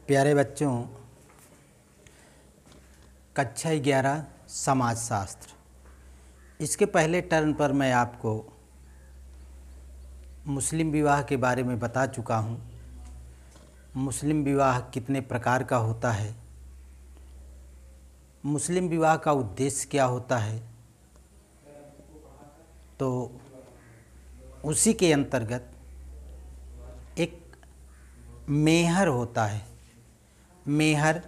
प्यारे बच्चों, कक्षा 11 समाजशास्त्र, इसके पहले टर्न पर मैं आपको मुस्लिम विवाह के बारे में बता चुका हूँ। मुस्लिम विवाह कितने प्रकार का होता है, मुस्लिम विवाह का उद्देश्य क्या होता है, तो उसी के अंतर्गत एक मेहर होता है। मेहर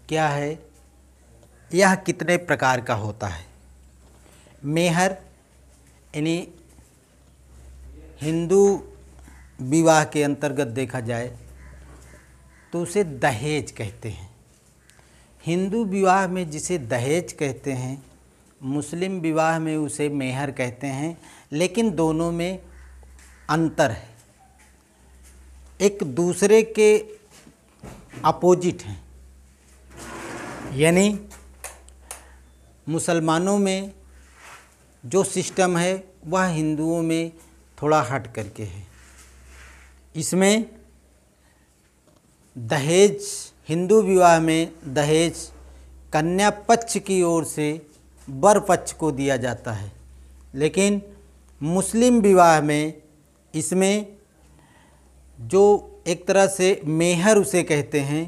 क्या है, यह कितने प्रकार का होता है। मेहर यानी हिंदू विवाह के अंतर्गत देखा जाए तो उसे दहेज कहते हैं। हिंदू विवाह में जिसे दहेज कहते हैं, मुस्लिम विवाह में उसे मेहर कहते हैं, लेकिन दोनों में अंतर है, एक दूसरे के अपोजिट हैं। यानी मुसलमानों में जो सिस्टम है वह हिंदुओं में थोड़ा हट करके है। इसमें दहेज, हिंदू विवाह में दहेज कन्या पक्ष की ओर से वर पक्ष को दिया जाता है, लेकिन मुस्लिम विवाह में इसमें जो एक तरह से मेहर उसे कहते हैं,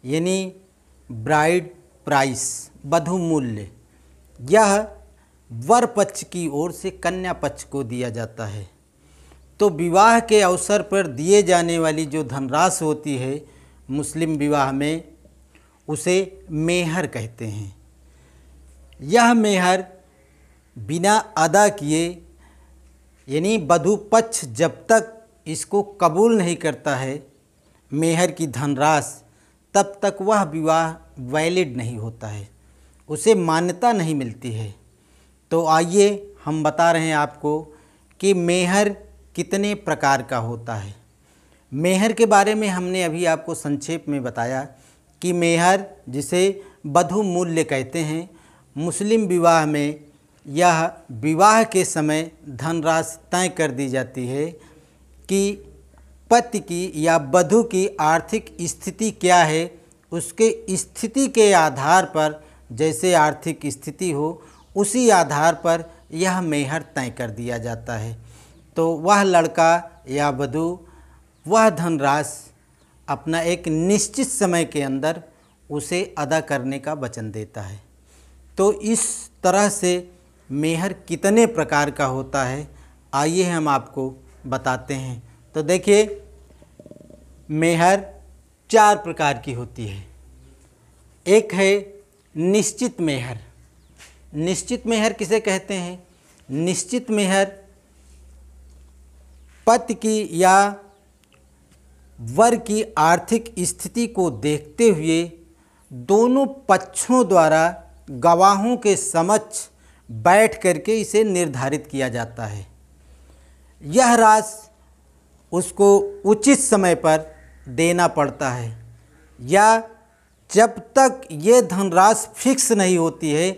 यानी ब्राइड प्राइस, वधू मूल्य, यह वर पक्ष की ओर से कन्या पक्ष को दिया जाता है। तो विवाह के अवसर पर दिए जाने वाली जो धनराशि होती है मुस्लिम विवाह में, उसे मेहर कहते हैं। यह मेहर बिना अदा किए, यानी वधू पक्ष जब तक इसको कबूल नहीं करता है मेहर की धनराशि, तब तक वह विवाह वैलिड नहीं होता है, उसे मान्यता नहीं मिलती है। तो आइए हम बता रहे हैं आपको कि मेहर कितने प्रकार का होता है। मेहर के बारे में हमने अभी आपको संक्षेप में बताया कि मेहर, जिसे वधू मूल्य कहते हैं, मुस्लिम विवाह में यह विवाह के समय धनराशि तय कर दी जाती है कि पति की या वधू की आर्थिक स्थिति क्या है, उसके स्थिति के आधार पर, जैसे आर्थिक स्थिति हो उसी आधार पर यह मेहर तय कर दिया जाता है। तो वह लड़का या वधू वह धनराशि अपना एक निश्चित समय के अंदर उसे अदा करने का वचन देता है। तो इस तरह से मेहर कितने प्रकार का होता है, आइए हम आपको बताते हैं। तो देखिए, मेहर 4 प्रकार की होती है। एक है निश्चित मेहर। निश्चित मेहर किसे कहते हैं? निश्चित मेहर पति की या वर की आर्थिक स्थिति को देखते हुए दोनों पक्षों द्वारा गवाहों के समक्ष बैठ करके इसे निर्धारित किया जाता है। यह राशि उसको उचित समय पर देना पड़ता है, या जब तक ये धनराशि फिक्स नहीं होती है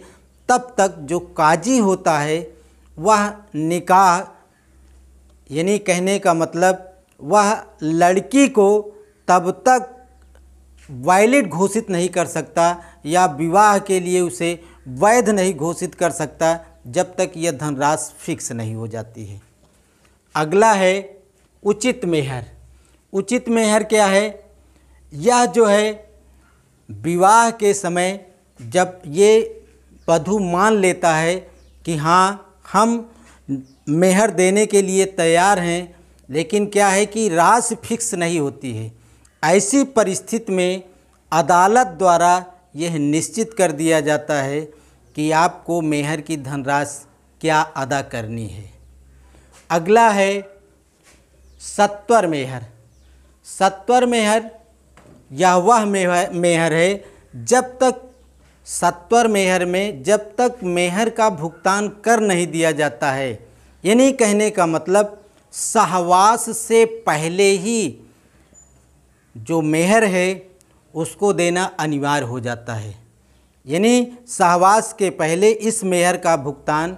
तब तक जो काजी होता है वह निकाह, यानी कहने का मतलब वह लड़की को तब तक वैलिड घोषित नहीं कर सकता या विवाह के लिए उसे वैध नहीं घोषित कर सकता जब तक यह धनराशि फिक्स नहीं हो जाती है। अगला है उचित मेहर। उचित मेहर क्या है? यह जो है विवाह के समय जब ये वधू मान लेता है कि हाँ, हम मेहर देने के लिए तैयार हैं, लेकिन क्या है कि राशि फिक्स नहीं होती है, ऐसी परिस्थिति में अदालत द्वारा यह निश्चित कर दिया जाता है कि आपको मेहर की धनराशि क्या अदा करनी है। अगला है सत्वर मेहर। सत्वर मेहर यह वह मेहर है जब तक सत्वर मेहर में जब तक मेहर का भुगतान कर नहीं दिया जाता है, यानी कहने का मतलब सहवास से पहले ही जो मेहर है उसको देना अनिवार्य हो जाता है। यानी सहवास के पहले इस मेहर का भुगतान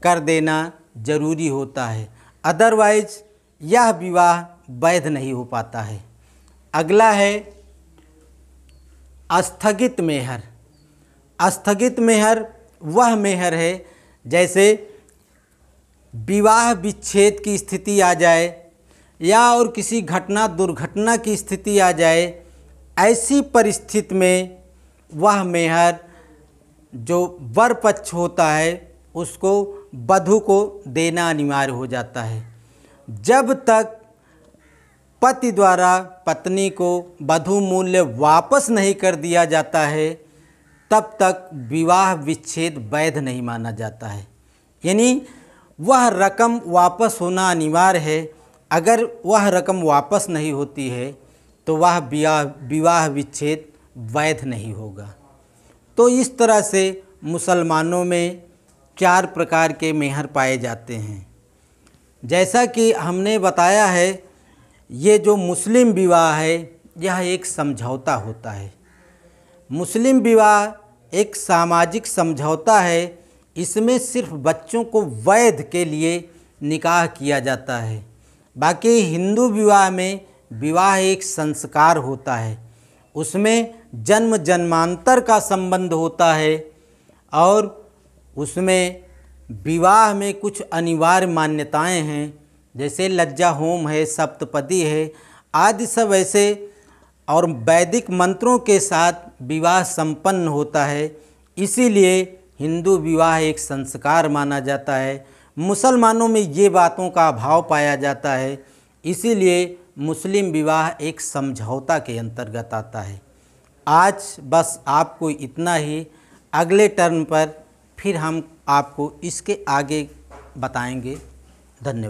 कर देना जरूरी होता है, अदरवाइज यह विवाह वैध नहीं हो पाता है। अगला है स्थगित मेहर। स्थगित मेहर वह मेहर है जैसे विवाह विच्छेद की स्थिति आ जाए या और किसी घटना दुर्घटना की स्थिति आ जाए, ऐसी परिस्थिति में वह मेहर जो वर पक्ष होता है उसको वधू को देना अनिवार्य हो जाता है। जब तक पति द्वारा पत्नी को वधू मूल्य वापस नहीं कर दिया जाता है तब तक विवाह विच्छेद वैध नहीं माना जाता है। यानी वह रकम वापस होना अनिवार्य है। अगर वह रकम वापस नहीं होती है तो वह विवाह विच्छेद वैध नहीं होगा। तो इस तरह से मुसलमानों में 4 प्रकार के मेहर पाए जाते हैं। जैसा कि हमने बताया है, ये जो मुस्लिम विवाह है यह एक समझौता होता है। मुस्लिम विवाह एक सामाजिक समझौता है। इसमें सिर्फ बच्चों को वैध के लिए निकाह किया जाता है। बाकी हिंदू विवाह में विवाह एक संस्कार होता है, उसमें जन्म जन्मांतर का संबंध होता है और उसमें विवाह में कुछ अनिवार्य मान्यताएं हैं, जैसे लज्जा होम है, सप्तपदी है आदि सब ऐसे, और वैदिक मंत्रों के साथ विवाह संपन्न होता है। इसीलिए हिंदू विवाह एक संस्कार माना जाता है। मुसलमानों में ये बातों का अभाव पाया जाता है, इसीलिए मुस्लिम विवाह एक समझौता के अंतर्गत आता है। आज बस आपको इतना ही। अगले टर्न पर फिर हम आपको इसके आगे बताएंगे। धन्यवाद।